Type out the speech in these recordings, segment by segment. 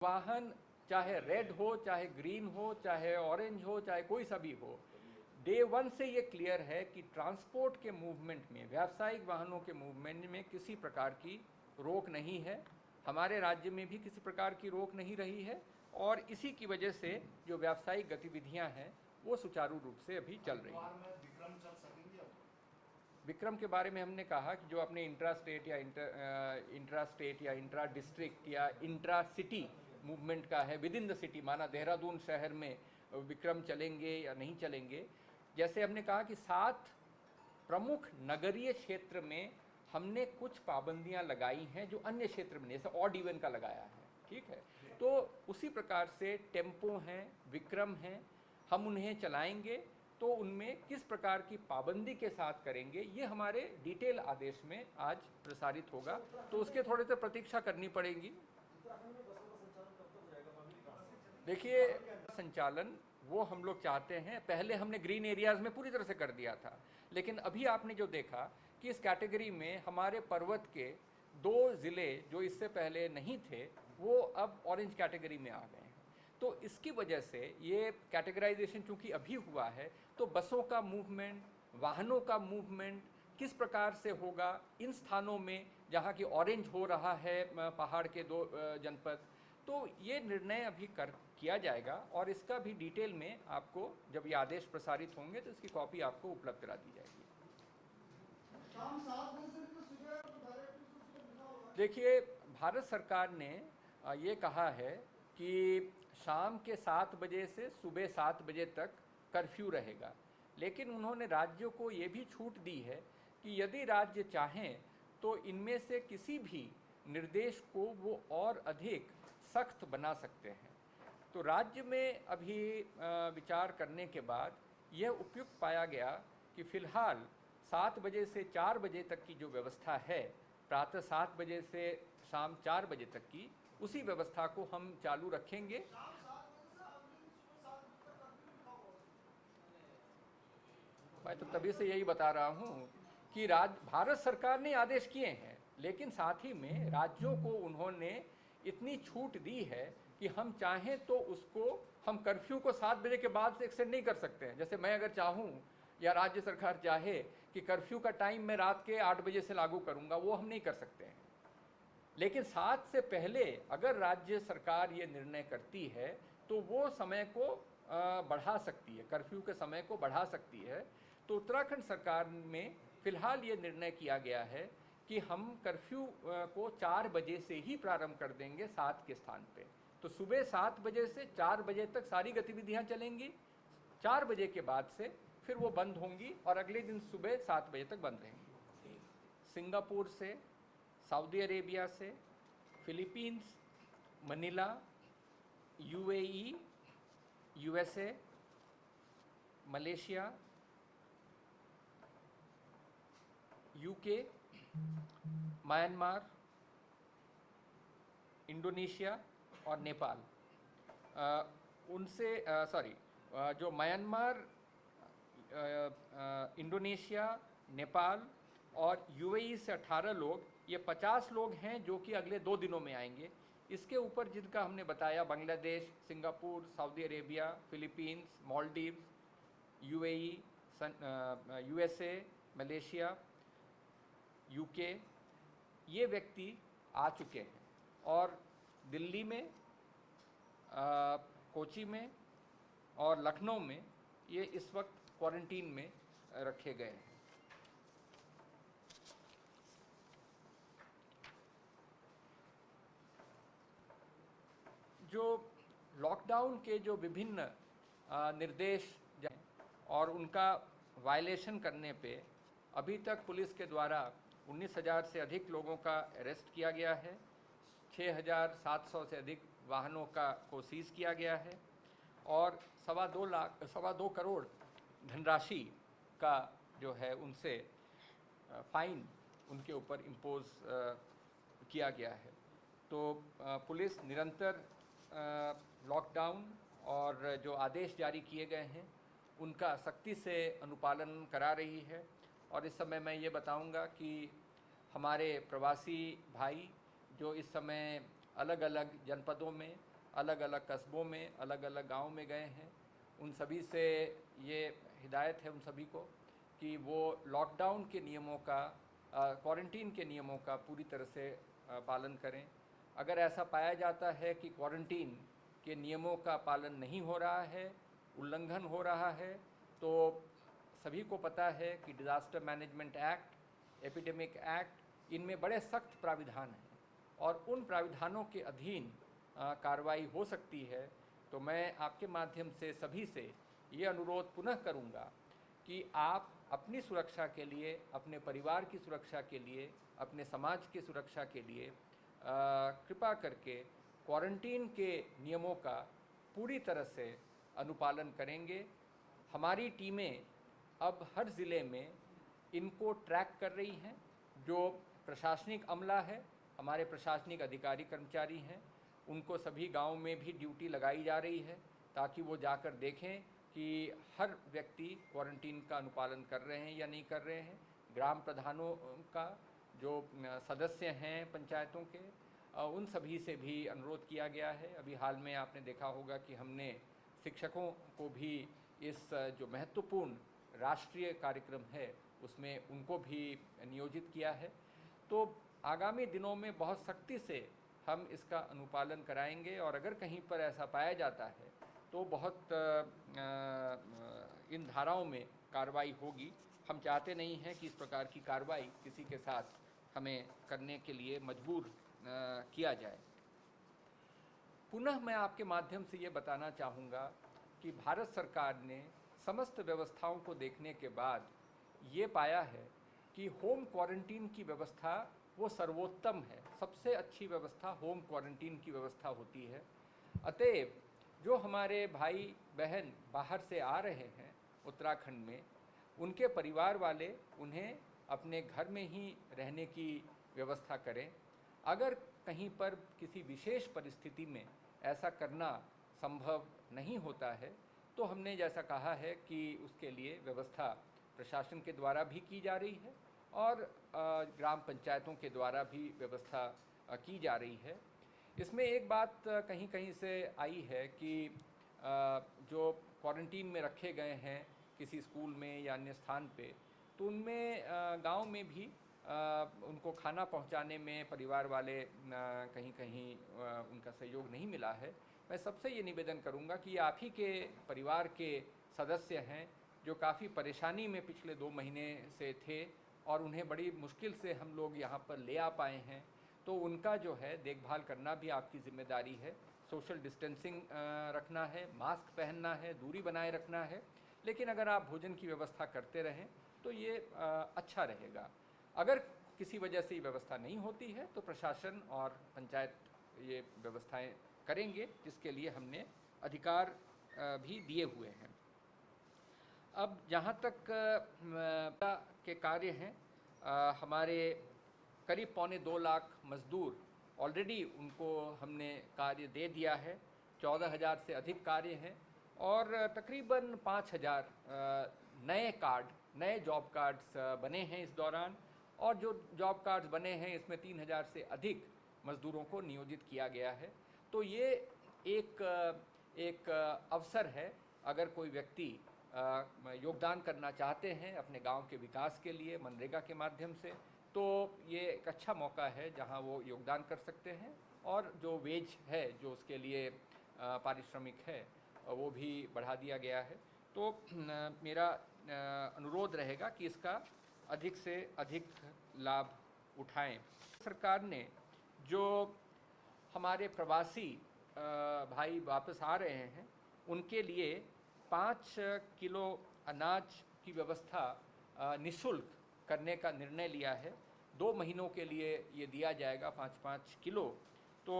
वाहन चाहे रेड हो, चाहे ग्रीन हो, चाहे ऑरेंज हो, चाहे कोई सा भी हो, डे वन से ये क्लियर है कि ट्रांसपोर्ट के मूवमेंट में, व्यावसायिक वाहनों के मूवमेंट में किसी प्रकार की रोक नहीं है। हमारे राज्य में भी किसी प्रकार की रोक नहीं रही है और इसी की वजह से जो व्यावसायिक गतिविधियां हैं वो सुचारू रूप से अभी चल रही हैं। विक्रम के बारे में हमने कहा कि जो अपने इंट्रा स्टेट या इंट्रा डिस्ट्रिक्ट या इंट्रा सिटी मूवमेंट का है, विद इन द सिटी, माना देहरादून शहर में विक्रम चलेंगे या नहीं चलेंगे। जैसे हमने कहा कि 7 प्रमुख नगरीय क्षेत्र में हमने कुछ पाबंदियां लगाई हैं जो अन्य क्षेत्र में नहीं, जैसे ऑड इवन का लगाया है, ठीक है। तो उसी प्रकार से टेम्पो हैं, विक्रम हैं, हम उन्हें चलाएंगे तो उनमें किस प्रकार की पाबंदी के साथ करेंगे ये हमारे डिटेल आदेश में आज प्रसारित होगा, तो उसके थोड़े से प्रतीक्षा करनी पड़ेगी। देखिए, संचालन वो हम लोग चाहते हैं, पहले हमने ग्रीन एरियाज में पूरी तरह से कर दिया था, लेकिन अभी आपने जो देखा कि इस कैटेगरी में हमारे पर्वत के 2 ज़िले जो इससे पहले नहीं थे वो अब ऑरेंज कैटेगरी में आ गए हैं। तो इसकी वजह से ये कैटेगराइजेशन चूंकि अभी हुआ है तो बसों का मूवमेंट, वाहनों का मूवमेंट किस प्रकार से होगा इन स्थानों में जहाँ की ऑरेंज हो रहा है पहाड़ के 2 जनपद, तो ये निर्णय अभी किया जाएगा और इसका भी डिटेल में आपको जब ये आदेश प्रसारित होंगे तो इसकी कॉपी आपको उपलब्ध करा दी जाएगी। देखिए, भारत सरकार ने ये कहा है कि शाम के 7 बजे से सुबह 7 बजे तक कर्फ्यू रहेगा, लेकिन उन्होंने राज्यों को ये भी छूट दी है कि यदि राज्य चाहें तो इनमें से किसी भी निर्देश को वो और अधिक सख्त बना सकते हैं। तो राज्य में अभी विचार करने के बाद यह उपयुक्त पाया गया कि फिलहाल 7 बजे से 4 बजे तक की जो व्यवस्था है, प्रातः 7 बजे से शाम 4 बजे तक की, उसी व्यवस्था को हम चालू रखेंगे। मैं तो तभी से यही बता रहा हूँ कि भारत सरकार ने आदेश किए हैं, लेकिन साथ ही में राज्यों को उन्होंने इतनी छूट दी है कि हम चाहें तो उसको हम कर्फ्यू को 7 बजे के बाद से एक्सटेंड नहीं कर सकते हैं। जैसे मैं अगर चाहूँ या राज्य सरकार चाहे कि कर्फ्यू का टाइम मैं रात के 8 बजे से लागू करूँगा, वो हम नहीं कर सकते हैं। लेकिन 7 से पहले अगर राज्य सरकार ये निर्णय करती है तो वो समय को बढ़ा सकती है, कर्फ्यू के समय को बढ़ा सकती है। तो उत्तराखंड सरकार में फिलहाल ये निर्णय किया गया है कि हम कर्फ्यू को 4 बजे से ही प्रारंभ कर देंगे 7 के स्थान पे। तो सुबह 7 बजे से 4 बजे तक सारी गतिविधियां चलेंगी, 4 बजे के बाद से फिर वो बंद होंगी और अगले दिन सुबह 7 बजे तक बंद रहेंगी। सिंगापुर से, सऊदी अरेबिया से, Philippines, Manila, UAE, USA, Malaysia, UK, Myanmar, Indonesia और नेपाल, उनसे जो म्यांमार, इंडोनेशिया, नेपाल और यूएई से 18 लोग, ये 50 लोग हैं जो कि अगले 2 दिनों में आएंगे। इसके ऊपर जिनका हमने बताया, Bangladesh, Singapore, Saudi Arabia, Philippines, Maldives, UAE, USA, Malaysia, UK, ये व्यक्ति आ चुके हैं और दिल्ली में, कोची में और लखनऊ में ये इस वक्त क्वारंटीन में रखे गए हैं। जो लॉकडाउन के जो विभिन्न निर्देश और उनका वायलेशन करने पे अभी तक पुलिस के द्वारा 19,000 से अधिक लोगों का अरेस्ट किया गया है, 6,700 से अधिक वाहनों को सीज किया गया है और 2.25 करोड़ धनराशि का जो है उनसे फाइन उनके ऊपर इम्पोज किया गया है। तो पुलिस निरंतर लॉकडाउन और जो आदेश जारी किए गए हैं उनका सख्ती से अनुपालन करा रही है। और इस समय मैं ये बताऊंगा कि हमारे प्रवासी भाई जो इस समय अलग अलग जनपदों में अलग अलग कस्बों में, अलग अलग गाँव में गए हैं। उन सभी से ये हिदायत है उन सभी को कि वो लॉकडाउन के नियमों का, क्वारंटीन के नियमों का पूरी तरह से पालन करें। अगर ऐसा पाया जाता है कि क्वारंटीन के नियमों का पालन नहीं हो रहा है, उल्लंघन हो रहा है, तो सभी को पता है कि disaster management act, epidemic act, इनमें बड़े सख्त प्राविधान हैं और उन प्राविधानों के अधीन कार्रवाई हो सकती है। तो मैं आपके माध्यम से सभी से ये अनुरोध पुनः करूँगा कि आप अपनी सुरक्षा के लिए, अपने परिवार की सुरक्षा के लिए, अपने समाज की सुरक्षा के लिए कृपा करके क्वारंटीन के नियमों का पूरी तरह से अनुपालन करेंगे। हमारी टीमें अब हर ज़िले में इनको ट्रैक कर रही हैं। जो प्रशासनिक अमला है, हमारे प्रशासनिक अधिकारी कर्मचारी हैं, उनको सभी गांव में भी ड्यूटी लगाई जा रही है ताकि वो जाकर देखें कि हर व्यक्ति क्वारंटीन का अनुपालन कर रहे हैं या नहीं कर रहे हैं। ग्राम प्रधानों का, जो सदस्य हैं पंचायतों के, उन सभी से भी अनुरोध किया गया है। अभी हाल में आपने देखा होगा कि हमने शिक्षकों को भी इस जो महत्वपूर्ण राष्ट्रीय कार्यक्रम है उसमें उनको भी नियोजित किया है। तो आगामी दिनों में बहुत सख्ती से हम इसका अनुपालन कराएंगे और अगर कहीं पर ऐसा पाया जाता है तो बहुत इन धाराओं में कार्रवाई होगी। हम चाहते नहीं हैं कि इस प्रकार की कार्रवाई किसी के साथ हमें करने के लिए मजबूर किया जाए। पुनः मैं आपके माध्यम से ये बताना चाहूँगा कि भारत सरकार ने समस्त व्यवस्थाओं को देखने के बाद ये पाया है कि होम क्वारंटीन की व्यवस्था वो सर्वोत्तम है। सबसे अच्छी व्यवस्था होम क्वारंटीन की व्यवस्था होती है। अतएव जो हमारे भाई बहन बाहर से आ रहे हैं उत्तराखंड में, उनके परिवार वाले उन्हें अपने घर में ही रहने की व्यवस्था करें। अगर कहीं पर किसी विशेष परिस्थिति में ऐसा करना संभव नहीं होता है तो हमने जैसा कहा है कि उसके लिए व्यवस्था प्रशासन के द्वारा भी की जा रही है और ग्राम पंचायतों के द्वारा भी व्यवस्था की जा रही है। इसमें एक बात कहीं कहीं से आई है कि जो क्वारंटीन में रखे गए हैं किसी स्कूल में या अन्य स्थान पे, तो उनमें गांव में भी उनको खाना पहुंचाने में परिवार वाले कहीं कहीं उनका सहयोग नहीं मिला है। मैं सबसे ये निवेदन करूंगा कि आप ही के परिवार के सदस्य हैं जो काफ़ी परेशानी में पिछले 2 महीने से थे और उन्हें बड़ी मुश्किल से हम लोग यहाँ पर ले आ पाए हैं, तो उनका जो है देखभाल करना भी आपकी जिम्मेदारी है। सोशल डिस्टेंसिंग रखना है, मास्क पहनना है, दूरी बनाए रखना है। लेकिन अगर आप भोजन की व्यवस्था करते रहें तो ये अच्छा रहेगा। अगर किसी वजह से ये व्यवस्था नहीं होती है तो प्रशासन और पंचायत ये व्यवस्थाएं करेंगे, जिसके लिए हमने अधिकार भी दिए हुए हैं। अब जहाँ तक के कार्य हैं, हमारे करीब 1.25 लाख मज़दूर ऑलरेडी उनको हमने कार्य दे दिया है। 14,000 से अधिक कार्य हैं और तकरीबन 5,000 नए जॉब कार्ड्स बने हैं इस दौरान। और जो जॉब कार्ड्स बने हैं इसमें 3,000 से अधिक मज़दूरों को नियोजित किया गया है। तो ये एक अवसर है, अगर कोई व्यक्ति योगदान करना चाहते हैं अपने गांव के विकास के लिए मनरेगा के माध्यम से, तो ये एक अच्छा मौका है जहां वो योगदान कर सकते हैं। और जो वेज है, जो उसके लिए पारिश्रमिक है, वो भी बढ़ा दिया गया है। तो मेरा अनुरोध रहेगा कि इसका अधिक से अधिक लाभ उठाएं। सरकार ने जो हमारे प्रवासी भाई वापस आ रहे हैं उनके लिए 5 किलो अनाज की व्यवस्था निःशुल्क करने का निर्णय लिया है। 2 महीनों के लिए ये दिया जाएगा 5-5 किलो। तो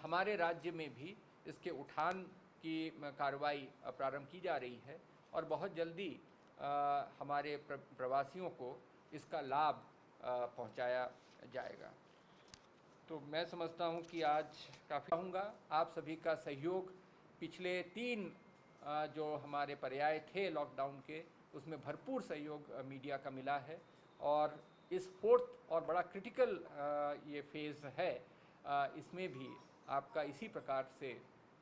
हमारे राज्य में भी इसके उठान की कार्रवाई प्रारंभ की जा रही है और बहुत जल्दी हमारे प्रवासियों को इसका लाभ पहुंचाया जाएगा। तो मैं समझता हूं कि आज काफ़ी होगा। आप सभी का सहयोग पिछले 3 जो हमारे पर्याय थे लॉकडाउन के, उसमें भरपूर सहयोग मीडिया का मिला है और इस 4th और बड़ा क्रिटिकल ये फेज़ है, इसमें भी आपका इसी प्रकार से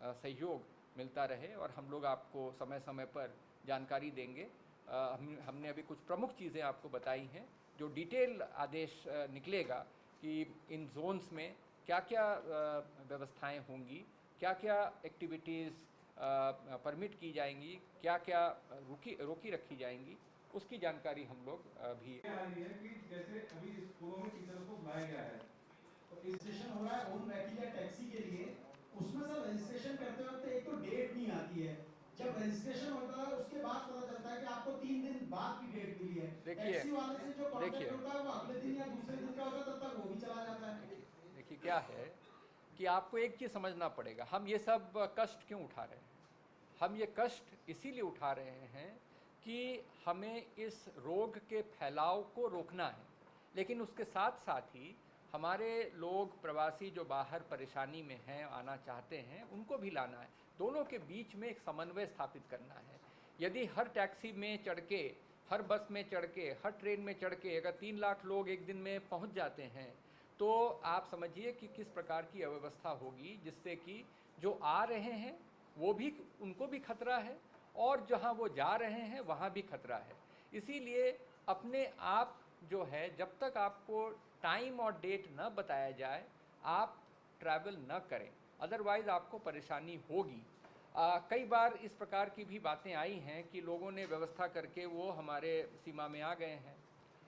सहयोग मिलता रहे और हम लोग आपको समय समय पर जानकारी देंगे। हमने अभी कुछ प्रमुख चीज़ें आपको बताई हैं। जो डिटेल आदेश निकलेगा कि इन जोन्स में क्या क्या व्यवस्थाएं होंगी, क्या क्या एक्टिविटीज़ परमिट की जाएंगी, क्या क्या रोकी रखी जाएंगी, उसकी जानकारी हम लोग भी आ रही है कि जैसे अभी स्कूलों में टीचर को बुलाया गया है, तो रजिस्ट्रेशन हो रहा है ओन व्हीकल या टैक्सी के लिए, उसमें सर रजिस्ट्रेशन करते वक्त एक तो डेट नहीं आती है। जब रजिस्ट्रेशन होता है उसके बाद पता चलता है कि आपको 3 दिन बाद की डेट मिली है। टैक्सी वाले से जो कॉन्टेक्ट होता है वो अगले दिन या दूसरे दिन का होता है, तब तक वो भी चला जाता है। देखिए क्या है कि आपको एक चीज़ समझना पड़ेगा, हम ये सब कष्ट क्यों उठा रहे हैं। हम ये कष्ट इसीलिए उठा रहे हैं कि हमें इस रोग के फैलाव को रोकना है, लेकिन उसके साथ साथ ही हमारे लोग प्रवासी जो बाहर परेशानी में हैं, आना चाहते हैं, उनको भी लाना है। दोनों के बीच में एक समन्वय स्थापित करना है। यदि हर टैक्सी में चढ़ के, हर बस में चढ़ के, हर ट्रेन में चढ़ के अगर 3 लाख लोग एक दिन में पहुंच जाते हैं, तो आप समझिए कि किस प्रकार की अव्यवस्था होगी, जिससे कि जो आ रहे हैं वो भी, उनको भी खतरा है और जहां वो जा रहे हैं वहां भी खतरा है। इसीलिए अपने आप जो है, जब तक आपको टाइम और डेट न बताया जाए आप ट्रैवल न करें, अदरवाइज़ आपको परेशानी होगी। कई बार इस प्रकार की भी बातें आई हैं कि लोगों ने व्यवस्था करके वो हमारे सीमा में आ गए हैं।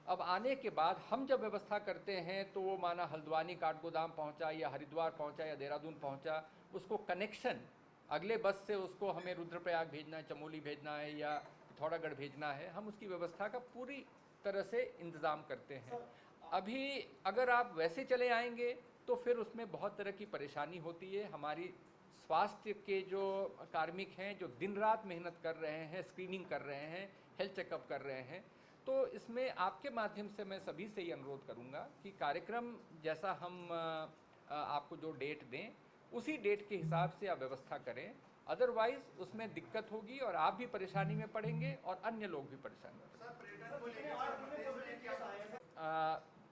अब आने के बाद हम जब व्यवस्था करते हैं तो वो माना हल्द्वानी काठगोदाम पहुंचा या हरिद्वार पहुंचा या देहरादून पहुंचा, उसको कनेक्शन अगले बस से उसको हमें रुद्रप्रयाग भेजना है, चमोली भेजना है या पिथौरागढ़ भेजना है, हम उसकी व्यवस्था का पूरी तरह से इंतज़ाम करते हैं। अभी अगर आप वैसे चले आएंगे तो फिर उसमें बहुत तरह की परेशानी होती है। हमारी स्वास्थ्य के जो कार्मिक हैं, जो दिन रात मेहनत कर रहे हैं, स्क्रीनिंग कर रहे हैं, हेल्थ चेकअप कर रहे हैं, तो इसमें आपके माध्यम से मैं सभी से ये अनुरोध करूंगा कि कार्यक्रम जैसा हम आपको जो डेट दें उसी डेट के हिसाब से आप व्यवस्था करें, अदरवाइज उसमें दिक्कत होगी और आप भी परेशानी में पड़ेंगे और अन्य लोग भी परेशानी में पड़ेंगे।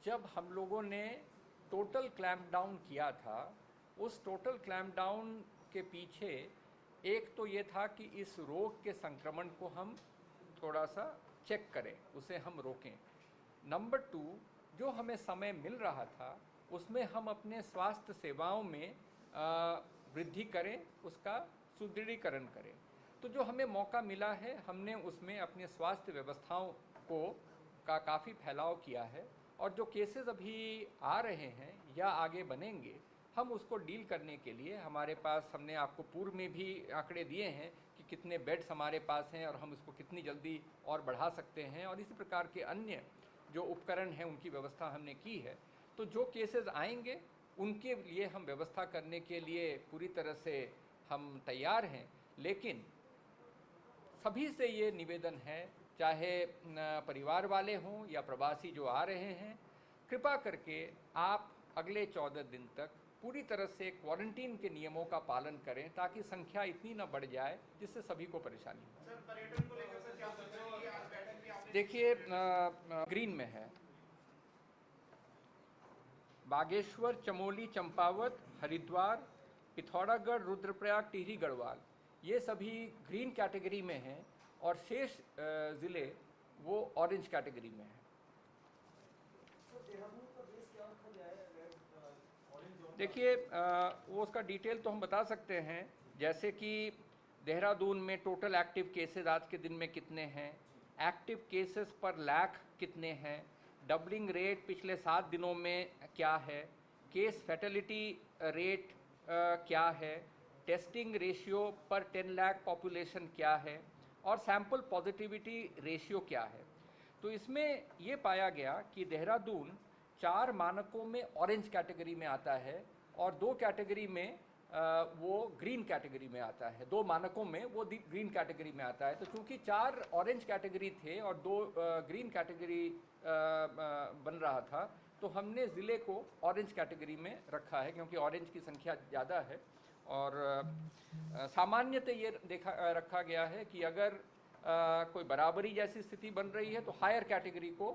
जब हम लोगों ने टोटल क्लैम्प डाउन किया था, उस टोटल क्लैम्प डाउन के पीछे एक तो ये था कि इस रोग के संक्रमण को हम थोड़ा सा चेक करें, उसे हम रोकें। नंबर 2, जो हमें समय मिल रहा था उसमें हम अपने स्वास्थ्य सेवाओं में वृद्धि करें, उसका सुदृढ़ीकरण करें। तो जो हमें मौका मिला है हमने उसमें अपने स्वास्थ्य व्यवस्थाओं का काफ़ी फैलाव किया है और जो केसेस अभी आ रहे हैं या आगे बनेंगे, हम उसको डील करने के लिए हमारे पास, हमने आपको पूर्व में भी आंकड़े दिए हैं कि कितने बेड्स हमारे पास हैं और हम उसको कितनी जल्दी और बढ़ा सकते हैं, और इसी प्रकार के अन्य जो उपकरण हैं उनकी व्यवस्था हमने की है। तो जो केसेस आएंगे उनके लिए हम व्यवस्था करने के लिए पूरी तरह से हम तैयार हैं। लेकिन सभी से ये निवेदन है, चाहे परिवार वाले हों या प्रवासी जो आ रहे हैं, कृपा करके आप अगले 14 दिन तक पूरी तरह से क्वारंटीन के नियमों का पालन करें ताकि संख्या इतनी न बढ़ जाए जिससे सभी को परेशानी हो। सर, पर्यटन को लेकर सर क्या सोच रहे हैं कि आज बैठक भी आपने? देखिए ग्रीन में है बागेश्वर, चमोली, चंपावत, हरिद्वार, पिथौरागढ़, रुद्रप्रयाग, टिहरी, गढ़वाल, ये सभी ग्रीन कैटेगरी में हैं और शेष ज़िले वो ऑरेंज कैटेगरी में हैं। देखिए वो उसका डिटेल तो हम बता सकते हैं, जैसे कि देहरादून में टोटल एक्टिव केसेस आज के दिन में कितने हैं, एक्टिव केसेस पर लाख कितने हैं, डबलिंग रेट पिछले 7 दिनों में क्या है, केस फैटेलिटी रेट क्या है, टेस्टिंग रेशियो पर 10 लाख पॉपुलेशन क्या है और सैंपल पॉजिटिविटी रेशियो क्या है। तो इसमें ये पाया गया कि देहरादून 4 मानकों में ऑरेंज कैटेगरी में आता है और 2 कैटेगरी में वो ग्रीन कैटेगरी में आता है, 2 मानकों में वो ग्रीन कैटेगरी में आता है। तो चूंकि 4 ऑरेंज कैटेगरी थे और 2 ग्रीन कैटेगरी बन रहा था, तो हमने ज़िले को ऑरेंज कैटेगरी में रखा है क्योंकि ऑरेंज की संख्या ज़्यादा है। और सामान्यतः ये रखा गया है कि अगर कोई बराबरी जैसी स्थिति बन रही है तो हायर कैटेगरी को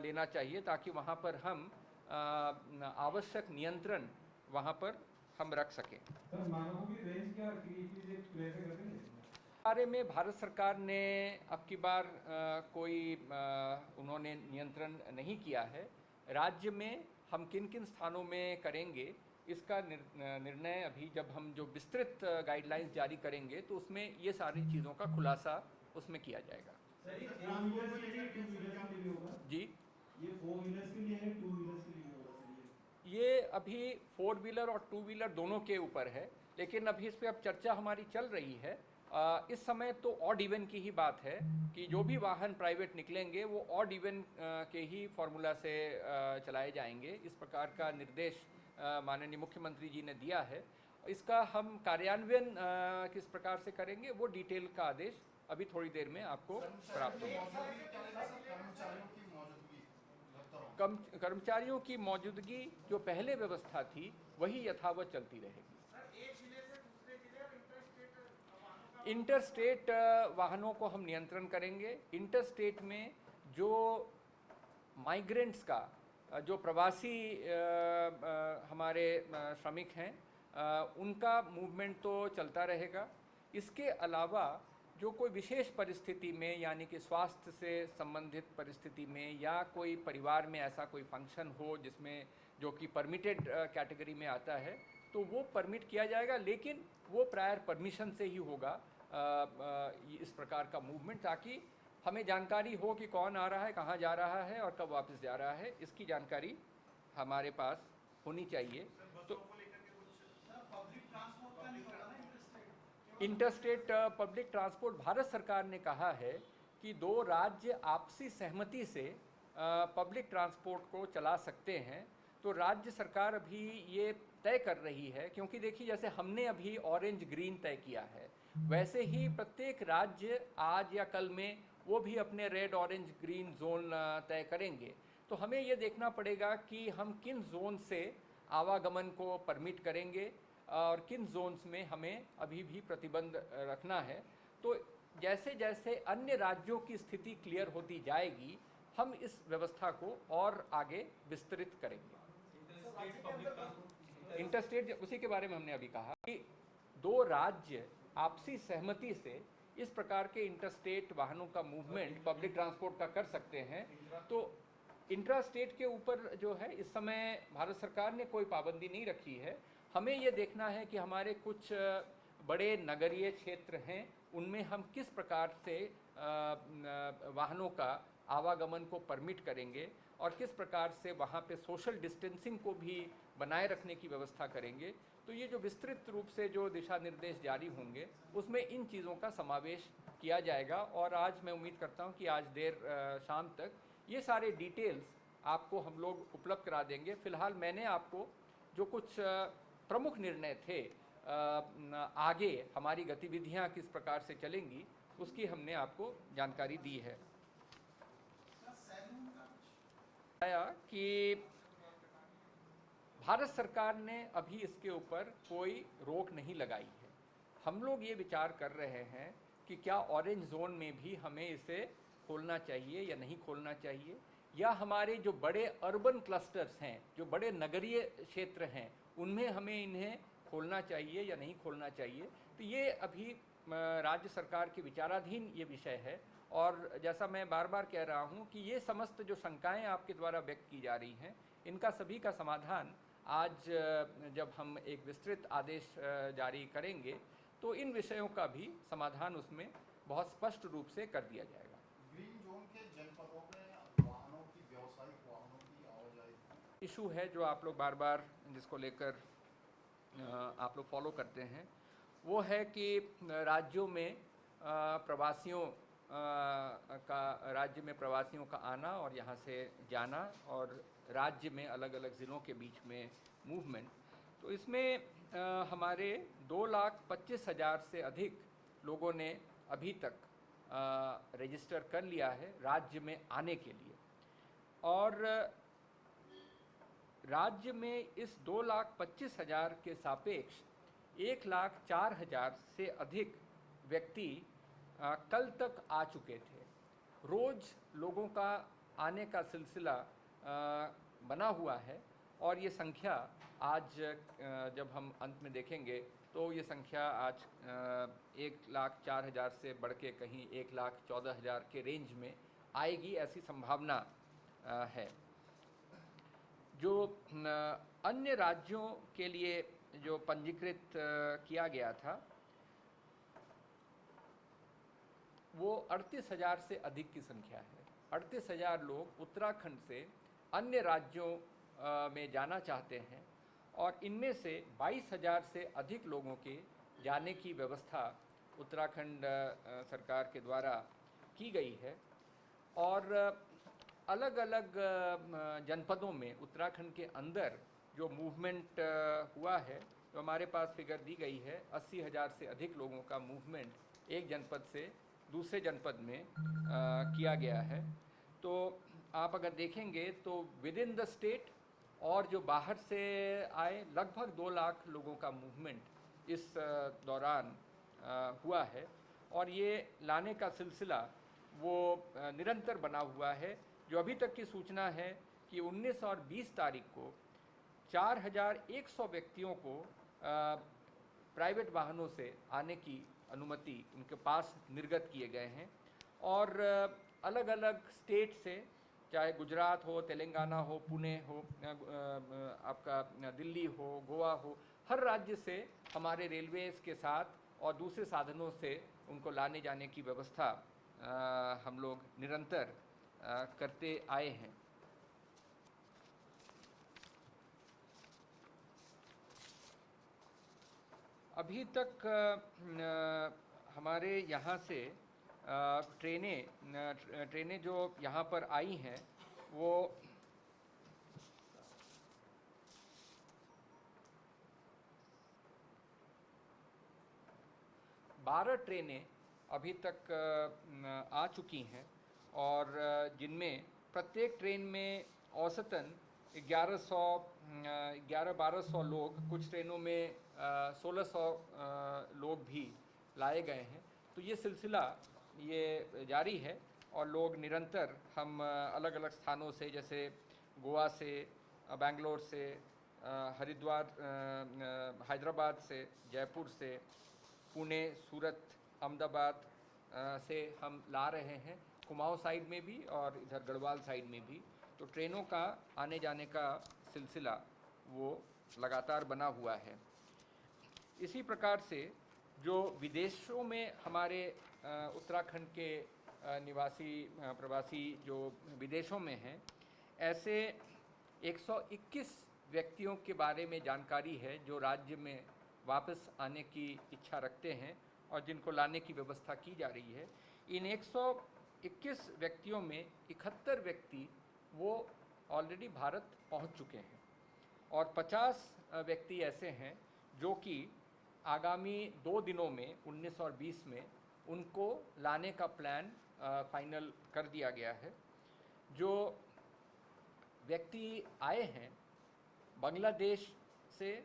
लेना चाहिए ताकि वहाँ पर हम आवश्यक नियंत्रण वहाँ पर हम रख सकें। सर, मानकों की रेंज क्या बारे में भारत सरकार ने अब की बार कोई उन्होंने नियंत्रण नहीं किया है। राज्य में हम किन किन स्थानों में करेंगे इसका निर्णय अभी जब हम जो विस्तृत गाइडलाइंस जारी करेंगे तो उसमें ये सारी चीज़ों का खुलासा उसमें किया जाएगा। सर, ये 4 व्हीलर्स के लिए 2 व्हीलर्स के लिए भी होगा? जी, ये 4 व्हीलर्स के लिए है, 2 व्हीलर्स के लिए भी होगा सर? ये अभी 4 व्हीलर और 2 व्हीलर दोनों के ऊपर है, लेकिन अभी इस पर अब चर्चा हमारी चल रही है। इस समय तो ऑड इवन की ही बात है कि जो भी वाहन प्राइवेट निकलेंगे वो ऑड इवन के ही फॉर्मूला से चलाए जाएंगे। इस प्रकार का निर्देश माननीय मुख्यमंत्री जी ने दिया है। इसका हम कार्यान्वयन किस प्रकार से करेंगे वो डिटेल का आदेश अभी थोड़ी देर में आपको प्राप्त होगा। कर्मचारियों की मौजूदगी जो पहले व्यवस्था थी वही यथावत चलती रहेगी। इंटर स्टेट वाहनों को हम नियंत्रण करेंगे। इंटर स्टेट में जो माइग्रेंट्स का जो प्रवासी हमारे श्रमिक हैं उनका मूवमेंट तो चलता रहेगा। इसके अलावा जो कोई विशेष परिस्थिति में यानी कि स्वास्थ्य से संबंधित परिस्थिति में या कोई परिवार में ऐसा कोई फंक्शन हो जिसमें जो कि परमिटेड कैटेगरी में आता है तो वो परमिट किया जाएगा, लेकिन वो प्रायर परमिशन से ही होगा इस प्रकार का मूवमेंट, ताकि हमें जानकारी हो कि कौन आ रहा है, कहाँ जा रहा है और कब वापस जा रहा है। इसकी जानकारी हमारे पास होनी चाहिए। तो इंटरस्टेट पब्लिक ट्रांसपोर्ट भारत सरकार ने कहा है कि दो राज्य आपसी सहमति से पब्लिक ट्रांसपोर्ट को चला सकते हैं। तो राज्य सरकार अभी ये तय कर रही है, क्योंकि देखिए जैसे हमने अभी ऑरेंज ग्रीन तय किया है वैसे ही प्रत्येक राज्य आज या कल में वो भी अपने रेड ऑरेंज ग्रीन जोन तय करेंगे। तो हमें ये देखना पड़ेगा कि हम किन जोन से आवागमन को परमिट करेंगे और किन जोन्स में हमें अभी भी प्रतिबंध रखना है। तो जैसे जैसे अन्य राज्यों की स्थिति क्लियर होती जाएगी हम इस व्यवस्था को और आगे विस्तृत करेंगे। इंटरस्टेट उसी के बारे में हमने अभी कहा कि दो राज्य आपसी सहमति से इस प्रकार के इंटरस्टेट वाहनों का मूवमेंट पब्लिक ट्रांसपोर्ट का कर सकते हैं। तो इंट्रास्टेट के ऊपर जो है इस समय भारत सरकार ने कोई पाबंदी नहीं रखी है। हमें ये देखना है कि हमारे कुछ बड़े नगरीय क्षेत्र हैं उनमें हम किस प्रकार से वाहनों का आवागमन को परमिट करेंगे और किस प्रकार से वहाँ पे सोशल डिस्टेंसिंग को भी बनाए रखने की व्यवस्था करेंगे। तो ये जो विस्तृत रूप से जो दिशा निर्देश जारी होंगे उसमें इन चीज़ों का समावेश किया जाएगा और आज मैं उम्मीद करता हूँ कि आज देर शाम तक ये सारे डिटेल्स आपको हम लोग उपलब्ध करा देंगे। फिलहाल मैंने आपको जो कुछ प्रमुख निर्णय थे आगे हमारी गतिविधियाँ किस प्रकार से चलेंगी उसकी हमने आपको जानकारी दी है। कि भारत सरकार ने अभी इसके ऊपर कोई रोक नहीं लगाई है। हम लोग ये विचार कर रहे हैं कि क्या ऑरेंज जोन में भी हमें इसे खोलना चाहिए या नहीं खोलना चाहिए, या हमारे जो बड़े अर्बन क्लस्टर्स हैं जो बड़े नगरीय क्षेत्र हैं उनमें हमें इन्हें खोलना चाहिए या नहीं खोलना चाहिए। तो ये अभी राज्य सरकार के विचाराधीन ये विषय है। और जैसा मैं बार बार कह रहा हूँ कि ये समस्त जो शंकाएं आपके द्वारा व्यक्त की जा रही हैं इनका सभी का समाधान आज जब हम एक विस्तृत आदेश जारी करेंगे तो इन विषयों का भी समाधान उसमें बहुत स्पष्ट रूप से कर दिया जाएगा। ग्रीन जोन के जनपदों में वाहनों की व्यावसायिक वाहनों की आवाजाही इशू है जो आप लोग बार बार जिसको लेकर आप लोग फॉलो करते हैं वो है कि राज्यों में प्रवासियों राज्य में प्रवासियों का आना और यहाँ से जाना और राज्य में अलग अलग ज़िलों के बीच में मूवमेंट। तो इसमें हमारे 2,25,000 से अधिक लोगों ने अभी तक रजिस्टर कर लिया है राज्य में आने के लिए। और राज्य में इस 2,25,000 के सापेक्ष 1,04,000 से अधिक व्यक्ति कल तक आ चुके थे। रोज़ लोगों का आने का सिलसिला बना हुआ है और ये संख्या आज जब हम अंत में देखेंगे तो ये संख्या आज 1,04,000 से बढ़ के कहीं 1,14,000 के रेंज में आएगी, ऐसी संभावना है। जो अन्य राज्यों के लिए जो पंजीकृत किया गया था वो 38,000 से अधिक की संख्या है। 38,000 लोग उत्तराखंड से अन्य राज्यों में जाना चाहते हैं और इनमें से 22,000 से अधिक लोगों के जाने की व्यवस्था उत्तराखंड सरकार के द्वारा की गई है। और अलग अलग जनपदों में उत्तराखंड के अंदर जो मूवमेंट हुआ है, तो हमारे पास फिगर दी गई है, 80,000 से अधिक लोगों का मूवमेंट एक जनपद से दूसरे जनपद में किया गया है। तो आप अगर देखेंगे तो विद इन द स्टेट और जो बाहर से आए लगभग 2 लाख लोगों का मूवमेंट इस दौरान हुआ है। और ये लाने का सिलसिला वो निरंतर बना हुआ है। जो अभी तक की सूचना है कि 19 और 20 तारीख को 4,100 व्यक्तियों को प्राइवेट वाहनों से आने की अनुमति उनके पास निर्गत किए गए हैं। और अलग अलग स्टेट से, चाहे गुजरात हो, तेलंगाना हो, पुणे हो, आपका दिल्ली हो, गोवा हो, हर राज्य से हमारे रेलवेज़ के साथ और दूसरे साधनों से उनको लाने जाने की व्यवस्था हम लोग निरंतर करते आए हैं। अभी तक हमारे यहाँ से ट्रेनें जो यहाँ पर आई हैं वो 12 ट्रेनें अभी तक आ चुकी हैं और जिनमें प्रत्येक ट्रेन में औसतन 1100-1200 लोग, कुछ ट्रेनों में 1600 लोग भी लाए गए हैं। तो ये सिलसिला ये जारी है और लोग निरंतर, हम अलग अलग स्थानों से, जैसे गोवा से, बेंगलोर से, हरिद्वार, हैदराबाद से, जयपुर से, पुणे, सूरत, अहमदाबाद से हम ला रहे हैं, कुमाऊं साइड में भी और इधर गढ़वाल साइड में भी। तो ट्रेनों का आने जाने का सिलसिला वो लगातार बना हुआ है। इसी प्रकार से जो विदेशों में हमारे उत्तराखंड के निवासी प्रवासी जो विदेशों में हैं, ऐसे 121 व्यक्तियों के बारे में जानकारी है जो राज्य में वापस आने की इच्छा रखते हैं और जिनको लाने की व्यवस्था की जा रही है। इन 121 व्यक्तियों में 71 व्यक्ति वो ऑलरेडी भारत पहुंच चुके हैं और 50 व्यक्ति ऐसे हैं जो कि आगामी 2 दिनों में 19 और 20 में उनको लाने का प्लान फाइनल कर दिया गया है। जो व्यक्ति आए हैं बांग्लादेश से